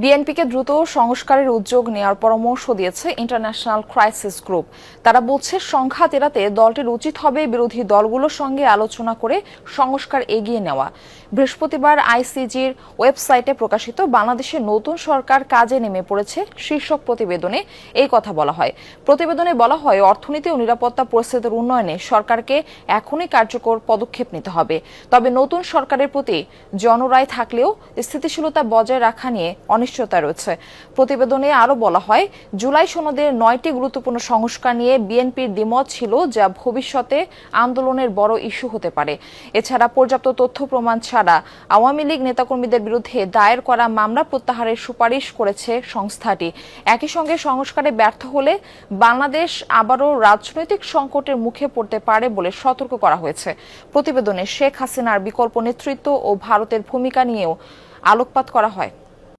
বিএনপিকে দ্রুত সংস্কারের উদ্যোগ নেওয়ার পরামর্শ দিয়েছে ইন্টারন্যাশনাল ক্রাইসিস গ্রুপ। তারা বলছে, সংঘাত এড়াতে দলটির উচিত হবে বিরোধী দলগুলোর সঙ্গে আলোচনা করে সংস্কার এগিয়ে নেওয়া। বৃহস্পতিবার আইসিজির ওয়েবসাইটে প্রকাশিত বাংলাদেশের নতুন সরকার কাজে নেমে পড়েছে শীর্ষক প্রতিবেদনে এই কথা বলা হয়। প্রতিবেদনে বলা হয়, অর্থনীতি ও নিরাপত্তা পরিস্থিতির উন্নয়নে সরকারকে এখনই কার্যকর পদক্ষেপ নিতে হবে। তবে নতুন সরকারের প্রতি জনরায় থাকলেও স্থিতিশীলতা বজায় রাখা নিয়ে অনিশ্চয়তা রয়েছে। প্রতিবেদনে আরও বলা হয়, জুলাই সনদের 9টি গুরুত্বপূর্ণ সংস্কার নিয়ে বিএনপির দ্বিমত ছিল, যা ভবিষ্যতে আন্দোলনের বড় ইস্যু হতে পারে। এছাড়া পর্যাপ্ত তথ্য প্রমাণ ছাড়া আওয়ামী লীগ নেতাকর্মীদের বিরুদ্ধে দায়ের করা মামলা প্রত্যাহারের সুপারিশ করেছে সংস্থাটি। একই সঙ্গে সংস্কারে ব্যর্থ হলে বাংলাদেশ আবারও রাজনৈতিক সংকটের মুখে পড়তে পারে বলে সতর্ক করা হয়েছে। প্রতিবেদনে শেখ হাসিনার বিকল্প নেতৃত্ব ও ভারতের ভূমিকা নিয়েও আলোকপাত করা হয়।